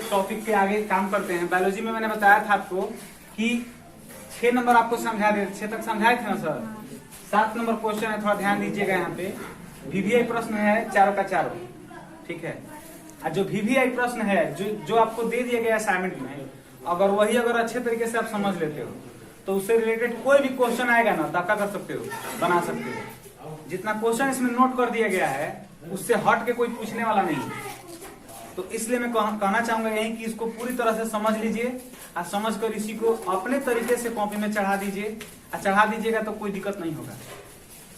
Topic पे आगे काम करते हैं। बायोलॉजी में मैंने बताया था आपको कि 6 नंबर आपको समझा दे, 6 तक समझाए थे ना सर। 7 नंबर क्वेश्चन है, थोड़ा ध्यान दीजिएगा। यहाँ पे वीवीआई प्रश्न है चारों का चारों, ठीक है। और जो वीवीआई प्रश्न है जो आपको दे दिया गया असाइनमेंट में, अगर अच्छे तरीके से आप समझ लेते हो तो उससे रिलेटेड कोई भी क्वेश्चन आएगा ना तो आप क्या कर सकते हो, बना सकते हो। जितना क्वेश्चन इसमें नोट कर दिया गया है उससे हट के कोई पूछने वाला नहीं है। तो इसलिए मैं कहना चाहूंगा यही कि इसको पूरी तरह से समझ लीजिए और समझ कर इसी को अपने तरीके से कॉपी में चढ़ा दीजिए। और चढ़ा दीजिएगा तो कोई दिक्कत नहीं होगा।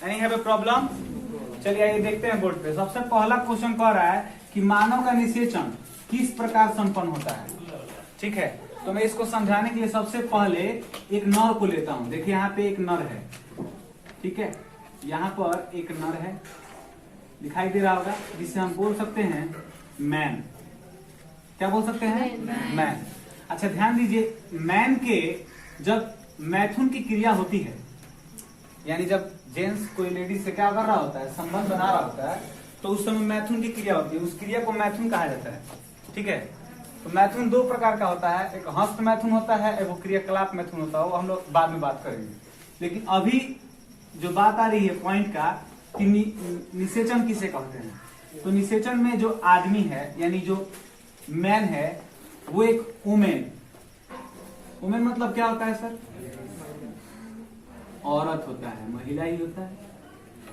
Any have a problem? चलिए आइए देखते हैं बोर्ड पे। सबसे पहला क्वेश्चन कह रहा है कि मानव का निषेचन किस प्रकार संपन्न होता है, ठीक है। तो मैं इसको समझाने के लिए सबसे पहले एक नर को लेता हूं। देखिए यहाँ पे एक नर है, ठीक है। यहाँ पर एक नर है, दिखाई दे रहा होगा, जिसे हम बोल सकते हैं मैन। क्या बोल सकते हैं? मैन। अच्छा ध्यान दीजिए, मैन के जब मैथुन की क्रिया होती है, यानी जब जेंट्स कोई लेडीज से क्या कर रहा होता है, संबंध बना रहा होता है, तो उस समय मैथुन की क्रिया होती है। उस क्रिया को मैथुन कहा जाता है, ठीक है। तो मैथुन 2 प्रकार का होता है, एक हस्त मैथुन होता है, एक वो क्रियाकलाप मैथुन होता है। वो हम लोग बाद में बात करेंगे। लेकिन अभी जो बात आ रही है पॉइंट का कि निषेचन किसे कहते हैं। तो निषेचन में जो आदमी है यानी जो मैन है वो एक वुमेन। वुमेन मतलब क्या होता है सर? औरत होता है, महिला ही होता है,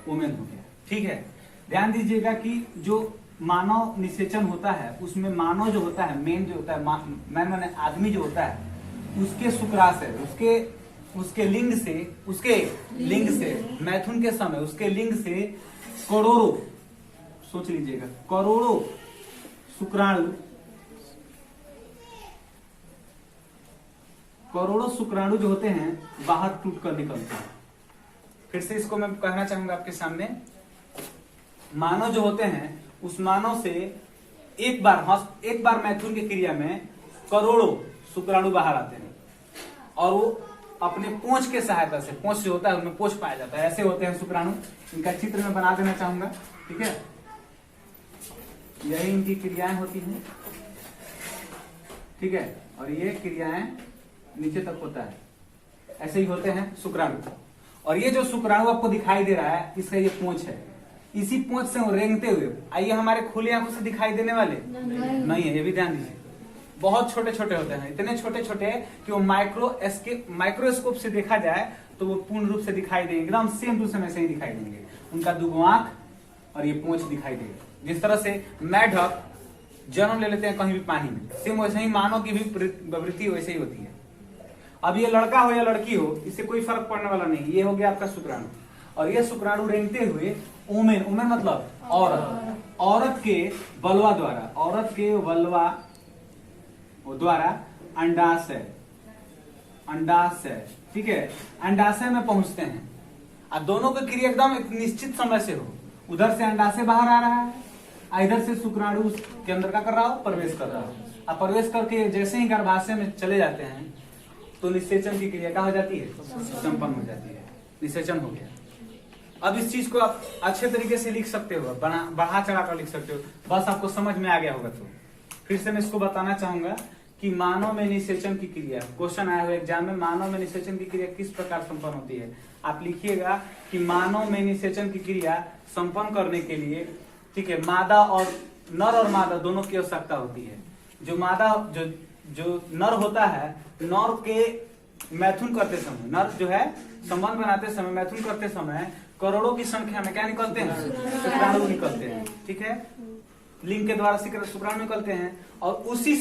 वुमेन हो गया, ठीक है। ध्यान दीजिएगा कि जो मानव निषेचन होता है उसमें मानव जो होता है, मेन जो होता है, मैन माने आदमी जो होता है, उसके शुक्राशय, उसके लिंग से मैथुन के समय उसके लिंग से करोड़ों, सोच लीजिएगा, करोड़ों शुक्राणु जो होते हैं बाहर टूट कर निकलते हैं। फिर से इसको मैं कहना चाहूंगा आपके सामने। मानव जो होते हैं उस मानव से एक बार मैथुन की क्रिया में करोड़ों शुक्राणु बाहर आते हैं और वो अपने पूंछ के सहायता से, पूंछ जो होता है उनमें पूंछ पाया जाता है, ऐसे होते हैं शुक्राणु। इनका चित्र में बना देना चाहूंगा, ठीक है। यही इनकी क्रियाएं होती हैं, ठीक है। और ये क्रियाएं नीचे तक होता है, ऐसे ही होते हैं शुक्राणु। और ये जो शुक्राणु आपको दिखाई दे रहा है, इसका ये पूंछ है। इसी पूंछ से वो रेंगते हुए, आइए हमारे खुले आंखों से दिखाई देने वाले नहीं है, ये भी ध्यान दीजिए। बहुत छोटे छोटे होते हैं, इतने छोटे छोटे कि वो माइक्रोस्कोप से देखा जाए तो वो पूर्ण रूप से दिखाई देंगे, एकदम सेम टू सेम ऐसे ही दिखाई देंगे। उनका 2 आंख और ये पूंछ दिखाई देगा। जिस तरह से मेढक जन्म ले लेते हैं कहीं भी पानी में, सेम वैसे ही मानव की भी प्रवृत्ति वैसे ही होती है। अब ये लड़का हो या लड़की हो, इससे कोई फर्क पड़ने वाला नहीं। ये हो गया आपका शुक्राणु, और ये शुक्राणु रेंगते हुए वुमेन मतलब औरत के बलवा द्वारा अंडाशय, ठीक है, अंडाशय में पहुंचते हैं। अब दोनों की क्रिया एकदम एक निश्चित समय से हो। उधर से अंडाशय बाहर आ रहा है, इधर से शुक्राणु के अंदर का कर रहा हो, प्रवेश कर रहा हो। अब प्रवेश करके जैसे ही गर्भाशय में चले जाते हैं तो निषेचन की क्रिया क्या हो जाती है, संपन्न हो जाती है। निषेचन हो गया। अब इस चीज को आप अच्छे तरीके से लिख सकते हो, बढ़ा चढ़ा कर लिख सकते हो, बस आपको समझ में आ गया होगा। तो फिर से मैं इसको बताना चाहूंगा कि मानव में निषेचन की क्रिया, क्वेश्चन आया हुआ एग्जाम में, मानव में निषेचन की क्रिया किस प्रकार संपन्न होती है। आप लिखिएगा कि मानव में निषेचन की क्रिया संपन्न करने के लिए, ठीक है, मादा और नर और मादा दोनों की आवश्यकता होती है। जो नर होता है, नर के मैथुन करते समय, नर जो है संबंध बनाते समय, मैथुन करते समय करोड़ों की संख्या में क्या निकलते हैं, शुक्राणु निकलते हैं, ठीक है। लिंग के द्वारा शुक्राणु निकलते हैं और उसी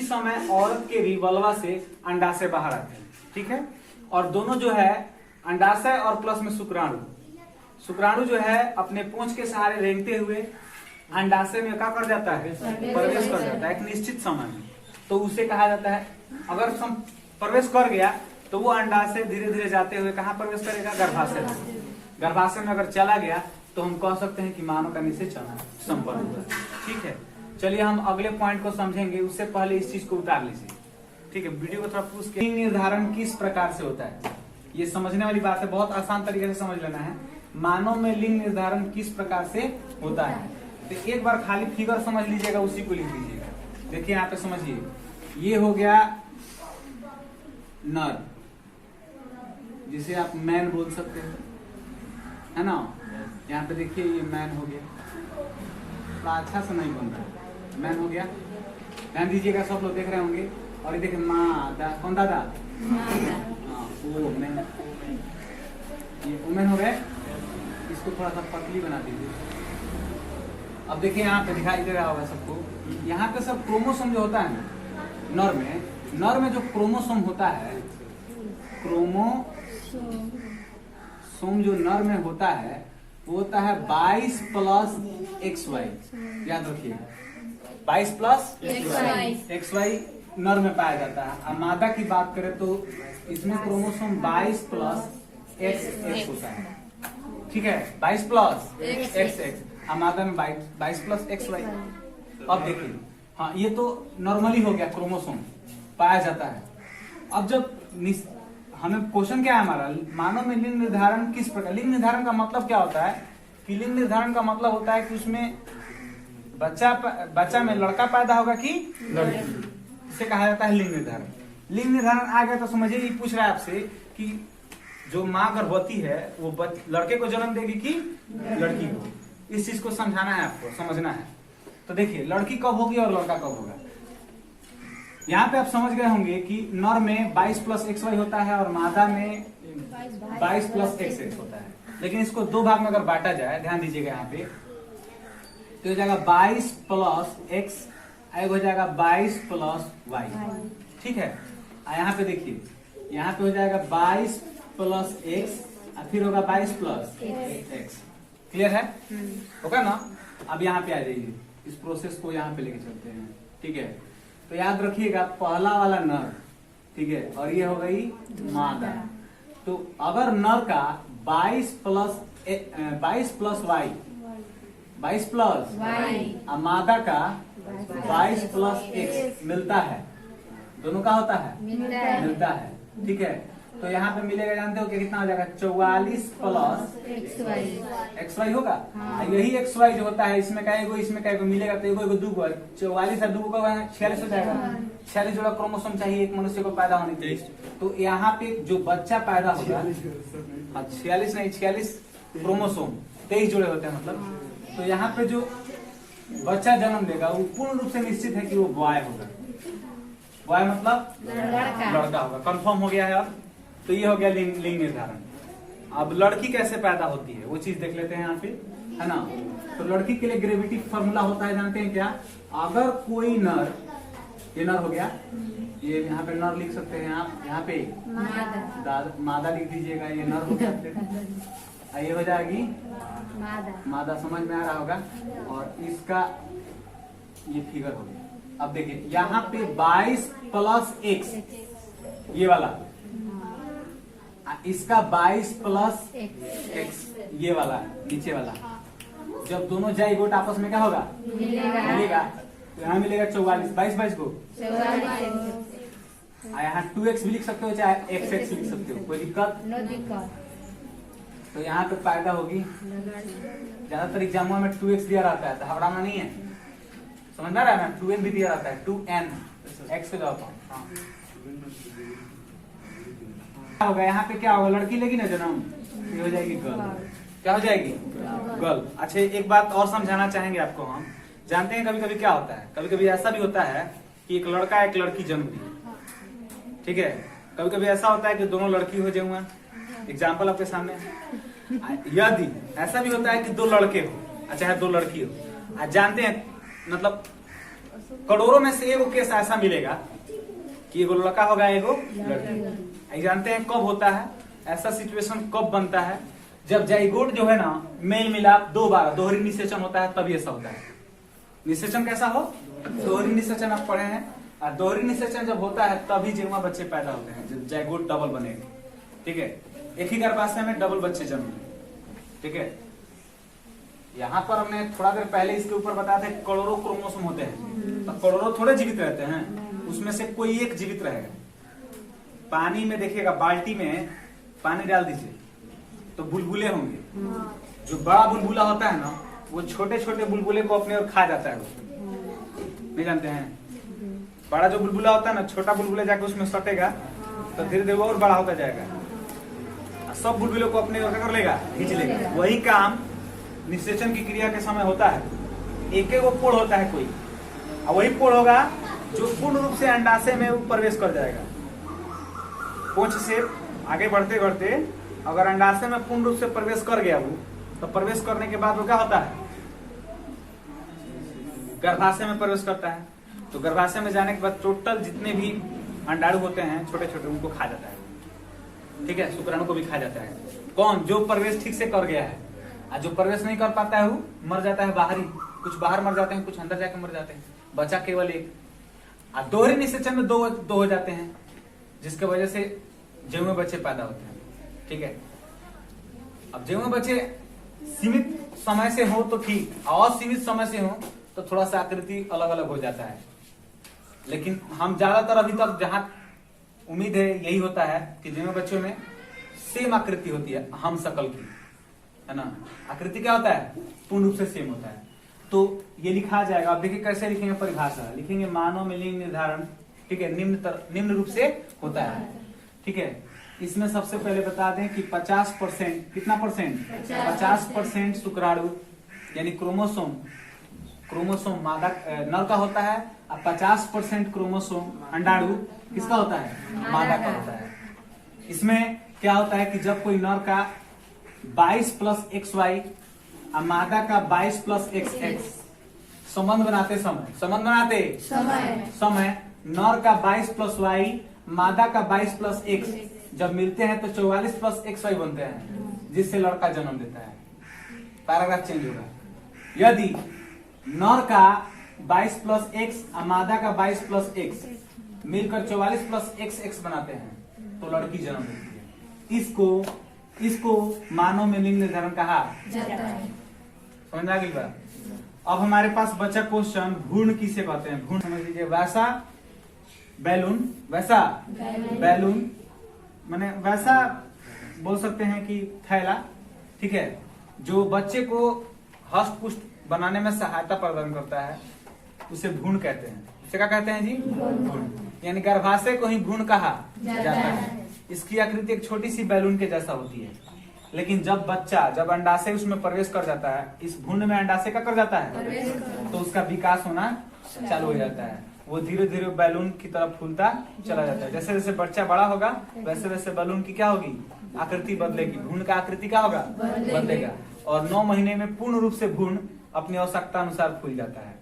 समय औरत के भी बलवा से अंडाशय बाहर आते हैं, ठीक है। और दोनों जो है अंडाशय और प्लस में शुक्राणु जो है अपने पूंछ के सहारे रेंगते हुए अंडाशय में क्या कर जाता है, प्रवेश कर जाता है एक निश्चित समय में। तो उसे कहा जाता है, अगर प्रवेश कर गया तो वो अंडाशय धीरे धीरे जाते हुए कहाँ प्रवेश करेगा, गर्भाशय में। गर्भाशय में अगर चला गया तो हम कह सकते हैं कि मानव का निषेचन संपन्न हुआ, ठीक है। चलिए हम अगले पॉइंट को समझेंगे, उससे पहले इस चीज को उतार लीजिए, ठीक है। वीडियो को थोड़ा पूछ के, लिंग निर्धारण किस प्रकार से होता है, ये समझने वाली बात है, बहुत आसान तरीके से समझ लेना है। मानव में लिंग निर्धारण किस प्रकार से होता है, तो एक बार खाली फिगर समझ लीजिएगा, उसी को लिख लीजिएगा। देखिए यहाँ पे समझिए, ये हो गया नर, जिसे आप मैन बोल सकते हैं, है ना। यहाँ पे देखिए ये मैन हो गया, थोड़ा अच्छा से नहीं बन रहा है, मैन हो गया। ध्यान दीजिएगा, सब लोग देख रहे होंगे। और ये देखिए मादा, कौन दादा? हाँ, वो मैन, ये वुमेन हो गए। इसको थोड़ा सा पतली बना दीजिए। अब देखिए यहाँ पे दिखाई दे रहा होगा सबको, यहाँ पे सब क्रोमोसोम जो होता है ना नर में जो क्रोमोसोम होता है, क्रोमोसोम जो नर में होता है वो होता है 22 प्लस XY। याद रखिए 22 प्लस XY नर में पाया जाता है। अब मादा की बात करें तो इसमें क्रोमोसोम 22 प्लस XX होता है, ठीक है, 22 प्लस XX। मादा में 22 प्लस XY। अब देखिए, हाँ ये तो नॉर्मली हो गया, क्रोमोसोम पाया जाता है। अब जब हमें क्वेश्चन क्या है हमारा, मानव में लिंग निर्धारण किस प्रकार, लिंग निर्धारण का मतलब क्या होता है कि लिंग निर्धारण का मतलब होता है कि उसमें बच्चा में लड़का पैदा होगा कि लड़की, इसे कहा जाता है लिंग निर्धारण। लिंग निर्धारण आ गया तो समझिए, ये पूछ रहा है आपसे कि जो माँ गर्भवती है वो लड़के को जन्म देगी कि लड़की को, इस चीज को समझाना है आपको, समझना है। तो देखिए लड़की कब होगी और लड़का कब होगा। यहाँ पे आप समझ गए होंगे कि नर में 22 प्लस XY होता है और मादा में 22 प्लस XX होता है। लेकिन इसको दो भाग में अगर बांटा जाए, ध्यान दीजिएगा यहाँ पे, तो हो जाएगा 22 प्लस X, हो जाएगा 22 प्लस Y, ठीक है। यहाँ पे देखिए, यहाँ पे हो जाएगा 22 प्लस X और फिर होगा 22 प्लस X। क्लियर है, होगा ना। अब यहाँ पे आ जाइए, इस प्रोसेस को यहाँ पे लेके चलते हैं, ठीक है। तो याद रखिएगा पहला वाला नर, ठीक है, और ये हो गई मादा। तो अगर नर का 22 प्लस Y, 22 प्लस और मादा का 22 प्लस X मिलता है, दोनों का होता है, मिलता है, ठीक है। तो यहाँ पे मिलेगा, जानते हो कि कितना हो जाएगा, 44 प्लस XY होगा। यही XY जो होता है, इसमें का एगो इसमें का एगो मिलेगा, तो एगो दूगो, 44 और दूगो का 46 हो जाएगा। 46 जोड़ा क्रोमोसोम चाहिए एक मनुष्य को पैदा होने के लिए। तो यहाँ पे जो बच्चा पैदा होगा, 46 नहीं 46 क्रोमोसोम, 23 जोड़े होते हैं मतलब। तो यहाँ पे जो बच्चा जन्म देगा वो पूर्ण रूप से निश्चित है कि वो बॉय होगा। बॉय मतलब लड़का होगा, कंफर्म हो गया है। अब तो ये हो गया लिंग निर्धारण। अब लड़की कैसे पैदा होती है वो चीज देख लेते हैं यहाँ पे, है ना। तो लड़की के लिए ग्रेविटी फॉर्मूला होता है, जानते हैं क्या। अगर कोई नर, ये नर हो गया, ये यहाँ पे नर लिख सकते हैं आप, यहाँ पे मादा लिख दीजिएगा, ये नर हो गया। ये हो जाएगी मादा, समझ में आ रहा होगा। और इसका ये फिगर हो गया। अब देखिए यहाँ पे 22 प्लस X, ये वाला, इसका 22 प्लस X, ये वाला नीचे वाला। जब दोनों जाइगोट आपस में क्या होगा, मिलेगा। तो यहाँ मिलेगा 44, 22 को, यहाँ 2X भी लिख सकते हो, चाहे XX लिख सकते हो, कोई दिक्कत। तो यहाँ पे पैदा होगी। ज्यादातर एग्जामों में 2X दिया रहता है, तो घबराना नहीं है, समझ में आ रहा है ना। 2N भी दिया रहता है, 2N X पे जाओ। होगा यहाँ पे क्या होगा, लड़की लेगी ना जन्म, ये हो जाएगी गर्ल। क्या हो जाएगी, गर्ल। अच्छा एक बात और समझाना चाहेंगे आपको हम। जानते हैं कभी कभी क्या होता है, कभी कभी ऐसा भी होता है कि एक लड़का एक लड़की जन्म दी, ठीक है। कभी कभी ऐसा होता है कि दोनों लड़की हो जाऊंगा, एग्जाम्पल आपके सामने। यदि ऐसा भी होता है कि दो लड़के हो, चाहे दो लड़की हो। जानते हैं मतलब करोड़ों में से एगो केस ऐसा मिलेगा कि एगो लड़का होगा एगो लड़की। जानते हैं कब होता है ऐसा सिचुएशन, कब बनता है, जब जाइगोट जो है ना मेल मिलाप दो बार दोहरी निषेचन होता है, तभी ऐसा होता है। निषेचन कैसा हो, दोहरी निषेचन आप पढ़े हैं। और दोहरी निषेचन जब होता है तभी जुड़वा बच्चे पैदा होते हैं, जब जाइगोट डबल बनेगा, ठीक है। एक ही गर्भाशय में डबल बच्चे जन्म, ठीक है। यहाँ पर हमने थोड़ा देर पहले इसके ऊपर बताया था करोड़ों क्रोमोसोम होते हैं, तो करोड़ों थोड़े जीवित रहते हैं, उसमें से कोई एक जीवित रहेगा। पानी में देखिएगा, बाल्टी में पानी डाल दीजिए तो बुलबुले होंगे। जो बड़ा बुलबुला होता है ना, वो छोटे छोटे बुलबुले को अपने ओर खा जाता है, नहीं जानते हैं। बड़ा जो बुलबुला होता है ना, छोटा बुलबुला जाके उसमें सटेगा तो धीरे धीरे वो और बड़ा होता जाएगा, सब बुलबुलों को अपने ओर कर लेगा, खींच लेगा। वही काम निषेचन की क्रिया के समय होता है। एक एक पोल होता है कोई, और वही पोल होगा जो पूर्ण रूप से अंडाशय में प्रवेश कर जाएगा। पूंछ से आगे बढ़ते बढ़ते अगर अंडाशय में पूर्ण रूप से प्रवेश कर गया वो, तो प्रवेश करने के बाद वो क्या होता है, गर्भाशय में प्रवेश करता है। तो गर्भाशय में जाने के बाद टोटल जितने भी अंडाणु होते हैं छोटे छोटे, उनको खा जाता है। ठीक है, शुक्राणु को भी खा जाता है। कौन? जो प्रवेश ठीक से कर गया है, और जो प्रवेश नहीं कर पाता है वो मर जाता है बाहरी। कुछ बाहर मर जाते हैं, कुछ अंदर जाके मर जाते हैं, बचा केवल एक। और दोहरे निषेचन में दो हो जाते हैं, जिसके वजह से जंगली बच्चे पैदा होते हैं। ठीक है, अब जंगली बच्चे सीमित समय से हो तो ठीक, और सीमित समय से हो तो थोड़ा सा आकृति अलग अलग हो जाता है। लेकिन हम ज्यादातर अभी तक जहां उम्मीद है यही होता है कि जंगली बच्चों में सेम आकृति होती है, हम शकल की, है ना। आकृति क्या होता है? पूर्ण रूप से सेम होता है। तो ये लिखा जाएगा। अब देखिए कैसे लिखेंगे परिभाषा, लिखेंगे मानव में लिंग निर्धारण, ठीक है, निम्न रूप से होता है। ठीक है, इसमें सबसे पहले बता दें कि 50%, कितना परसेंट? 50% शुक्राणु यानी क्रोमोसोम मादा नर का होता है, और 50% क्रोमोसोम अंडाणु किसका होता है? मादा का होता है। इसमें क्या होता है कि जब कोई नर का 22 प्लस XY और मादा का 22 प्लस XX संबंध बनाते समय नर का 22 प्लस Y, मादा का 22 प्लस X जब मिलते हैं तो 44 प्लस XY बनते हैं, जिससे लड़का जन्म देता है। पैराग्राफ चेंज होगा। यदि नर का 22 प्लस X और मादा का 22 प्लस X मिलकर 44 प्लस XX बनाते हैं तो लड़की जन्म देती है। इसको मानव में लिंग निर्धारण कहा जाता है। समझ में आ गई बात? अब हमारे पास बचा क्वेश्चन, भ्रूण किसे कहते हैं? भ्रूण समझ लीजिए, वैसा बैलून माने वैसा बोल सकते हैं कि थैला, ठीक है, जो बच्चे को हष्ट पुष्ट बनाने में सहायता प्रदान करता है, उसे भ्रूण कहते हैं। उसे क्या कहते हैं जी? भ्रूण। यानी गर्भाशय को ही भ्रूण कहा जाता है। इसकी आकृति एक छोटी सी बैलून के जैसा होती है, लेकिन जब अंडाशय उसमें प्रवेश कर जाता है, इस भ्रूण में अंडाशय का कर जाता है, तो उसका विकास होना चालू हो जाता है। वो धीरे धीरे बैलून की तरफ फूलता चला जाता है। जैसे जैसे बच्चा बड़ा होगा वैसे वैसे बैलून की क्या होगी? आकृति बदलेगी। भ्रूण का आकृति क्या होगा? बदलेगा। और 9 महीने में पूर्ण रूप से भ्रूण अपनी आवश्यकता अनुसार फूल जाता है,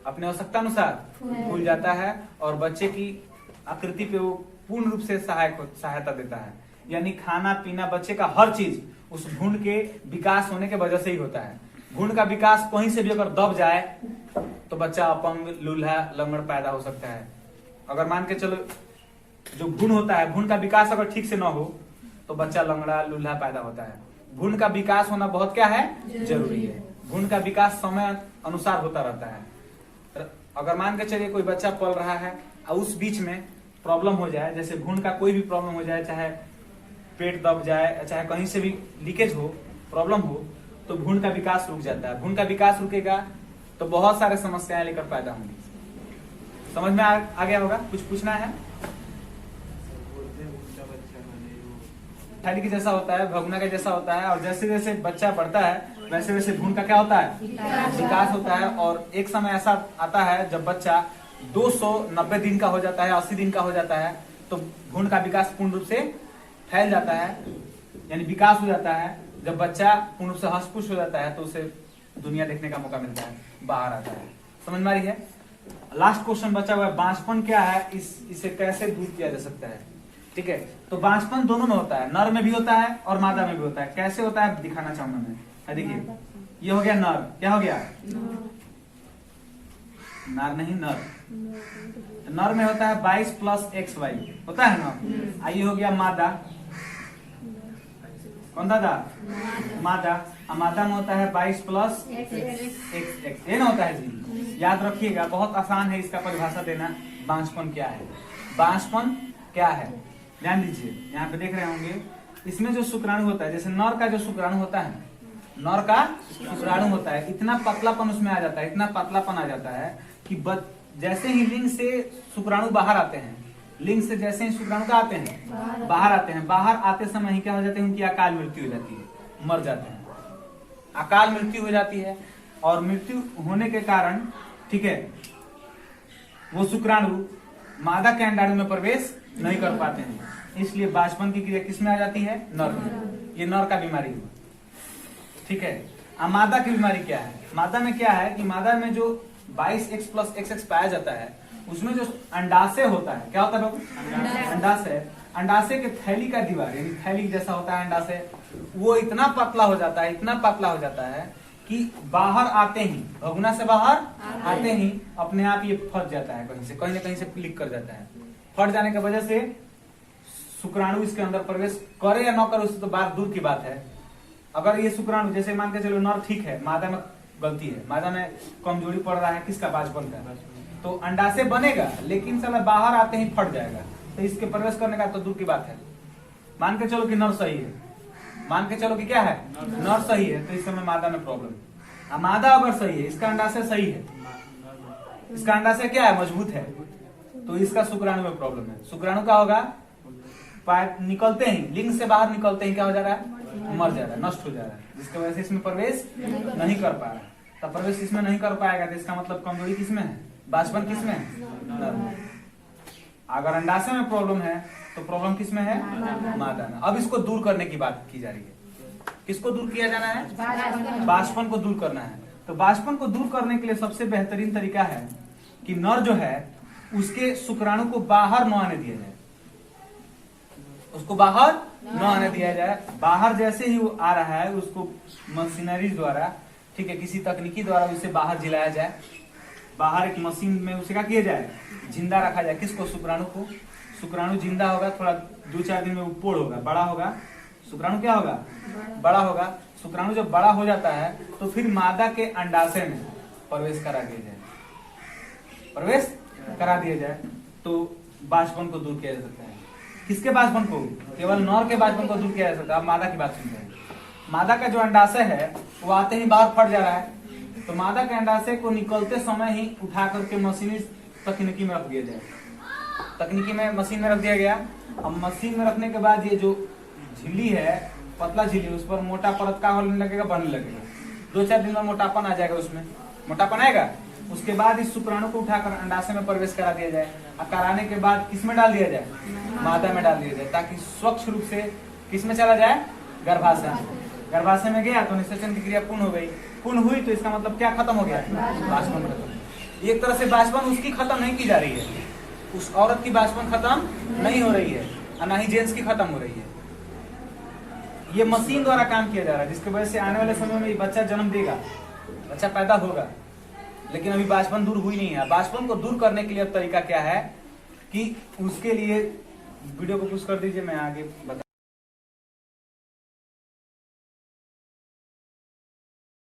अपनी आवश्यकता अनुसार फूल जाता है, और बच्चे की आकृति पे वो पूर्ण रूप से सहायता देता है। यानी खाना पीना, बच्चे का हर चीज उस भ्रूण के विकास होने के वजह से ही होता है। भ्रूण का विकास कहीं से भी अगर दब जाए तो बच्चा अपंग, लूल्हा, लंगड़ पैदा हो सकता है। अगर मान के चलो जो भ्रूण होता है, भ्रूण का विकास अगर ठीक से न हो तो बच्चा लंगड़ा, लूल्हा पैदा होता है। भ्रूण का विकास होना बहुत क्या है? जरूरी है। भ्रूण का विकास समय अनुसार होता रहता है। अगर मान के चलिए कोई बच्चा पल रहा है और उस बीच में प्रॉब्लम हो जाए, जैसे भ्रूण का कोई भी प्रॉब्लम हो जाए, चाहे पेट दब जाए, चाहे कहीं से भी लीकेज हो, प्रॉब्लम हो, तो भ्रूण का विकास रुक जाता है। भ्रूण का विकास रुकेगा तो बहुत सारे समस्याएं लेकर पैदा होंगी। समझ में आ गया होगा? कुछ पूछना है? थैली के जैसा होता है, भगुना के जैसा होता है, और जैसे जैसे बच्चा बढ़ता है वैसे वैसे भ्रूण का क्या होता है? विकास होता है। और एक समय ऐसा आता है जब बच्चा 290 दिन का हो जाता है, 80 दिन का हो जाता है, तो भ्रूण का विकास पूर्ण रूप से फैल जाता है, यानी विकास हो जाता है। जब बच्चा पूर्ण रूप से हष्ट-पुष्ट हो जाता है तो उसे दुनिया देखने का मौका मिलता है, बाहर आता है। समझ में आ रही है? लास्ट क्वेश्चन बचा हुआ है, बांझपन क्या है, इसे कैसे दूर किया जा सकता है? ठीक है, तो बांझपन दोनों में होता है, नर में भी होता है और मादा में भी होता है। कैसे होता है दिखाना चाहूंगा मैं। देखिए, ये हो गया नर, क्या हो गया? नर नहीं, नर। नर में होता है 22 प्लस XY, होता है ना। ये हो गया मादा। कौन दादा? मादा। मादा में होता है 22 प्लस XX, ये ना होता है जी। याद रखिएगा, बहुत आसान है इसका परिभाषा देना। बांझपन क्या है? बांझपन क्या है ध्यान दीजिए, यहाँ पे देख रहे होंगे। इसमें जो शुक्राणु होता है, जैसे नर का जो शुक्राणु होता है, नर का शुक्राणु होता है, इतना पतलापन उसमें आ जाता है, इतना पतलापन आ जाता है कि जैसे ही लिंग से शुक्राणु बाहर आते हैं, लिंग से जैसे ही शुक्राणु का आते हैं बाहर आते हैं, बाहर आते समय ही क्या हो जाते हैं, उनकी अकाल मृत्यु हो जाती है, मर जाते हैं, अकाल मृत्यु हो जाती है। और मृत्यु होने के कारण, ठीक है, वो शुक्राणु मादा के अंडाणु में प्रवेश नहीं कर पाते हैं, इसलिए बाष्पन की क्रिया किसमें आ जाती है, नर में। ये नर का बीमारी हुआ, ठीक है। अब मादा की बीमारी क्या है, मादा में क्या है कि मादा में जो 22x + XX पाया जाता है, उसमें जो अंडाशय होता है, क्या होता है बाबू, अंडाशय, अंडाशय के थैली का दीवार, यानी थैली जैसा होता है अंडाशय, वो इतना पतला हो जाता है, इतना पतला हो जाता है कि बाहर आते ही, भगुना से बाहर आते ही अपने आप ये फट जाता है, कहीं से, कहीं ना कहीं से लीक कर जाता है। फट जाने की वजह से शुक्राणु इसके अंदर प्रवेश करे या न करे, उससे तो बात दूर की बात है। अगर ये शुक्राणु, जैसे मान के चलो नर ठीक है, मादा में गलती है, मादा में कमजोरी पड़ रहा है, किसका, बाष्पन का, तो अंडाशय बनेगा लेकिन साला बाहर आते ही फट जाएगा, तो इसके प्रवेश करने का तो दूर की बात है। मान के चलो कि नर सही है, मान के चलो कि क्या है, नर सही है, तो इस समय मादा में प्रॉब्लम है। मादा अगर सही है, इसका अंडाशय सही है, इसका अंडाशय क्या है, मजबूत है, तो इसका शुक्राणु में प्रॉब्लम है। शुक्राणु का होगा, निकलते ही, लिंग से बाहर निकलते ही क्या हो जा रहा है, मर जा रहा है, नष्ट हो जा रहा है, जिसकी वजह से इसमें प्रवेश नहीं कर पा रहा है। तब प्रवेश इसमें नहीं कर पाएगा तो इसका मतलब कमजोरी किसमें है, बाष्पन किसमें है, अगर अंडाशय में प्रॉब्लम है तो प्रॉब्लम किसमें है, मादा में। अब इसको दूर करने की बात की जा रही है, किसको दूर किया जाना है, बाष्पन को दूर करना है। तो बाष्पन को दूर करने के लिए सबसे बेहतरीन तरीका है कि नर जो है उसके शुक्राणु को बाहर न आने दिया जाए, उसको बाहर न आने दिया जाए। बाहर जैसे ही वो आ रहा है, उसको मशीनरी द्वारा, ठीक है, किसी तकनीकी द्वारा उसे बाहर जिलाया जाए, बाहर एक मशीन में उसे क्या किया जाए, जिंदा रखा जाए, किसको, शुक्राणु को। शुक्राणु जिंदा होगा, थोड़ा 2-4 दिन में वो पोड़ होगा, बड़ा होगा, शुक्राणु क्या होगा, बड़ा होगा। शुक्राणु जब बड़ा हो जाता है तो फिर मादा के अंडाशय में प्रवेश करा दिया जाए, प्रवेश करा दिया जाए, तो बाष्पन को दूर किया जा सकता है। किसके बाष्पन को, केवल नर के बाष्पन को दूर किया जा सकता है। अब मादा की बात सुनते हैं। मादा का जो अंडाशय है वो आते ही बाहर फट जा रहा है, तो मादा के अंडाशय को निकलते समय ही उठा करके मशीनी तकनीकी में रख दिया जाए, तकनीकी में मशीन में रख दिया गया। अब मशीन में रखने के बाद ये जो झिल्ली है, पतला झिल्ली, उस पर मोटा परत का होने लगेगा, बनने लगेगा, 2-4 दिन में मोटापन आ जाएगा, उसमें मोटापन आएगा। उसके बाद इस शुक्राणु को उठाकर अंडाशय में प्रवेश करा दिया जाए, और कराने के बाद किसमें डाल दिया जाए, मादा में डाल दिया जाए, ताकि स्वच्छ रूप से किसमें चला जाए, गर्भाशय में। गर्भाशय में गया तो निषेचन की क्रिया पूर्ण हो गई, पूर्ण हुई तो इसका मतलब क्या खत्म हो गया, बाष्पन खत्म। एक तरह से बाष्पन उसकी खत्म नहीं की जा रही है, उस औरत की बाष्पन खत्म नहीं हो रही है, और ना ही जेंट्स की खत्म हो रही है। ये मशीन द्वारा काम किया जा रहा है, जिसकी वजह से आने वाले समय में बच्चा जन्म देगा, बच्चा पैदा होगा, लेकिन अभी बाष्पन दूर हुई नहीं है। बाष्पन को दूर करने के लिए अब तरीका क्या है कि उसके लिए वीडियो को पुश कर दीजिए, मैं आगे बता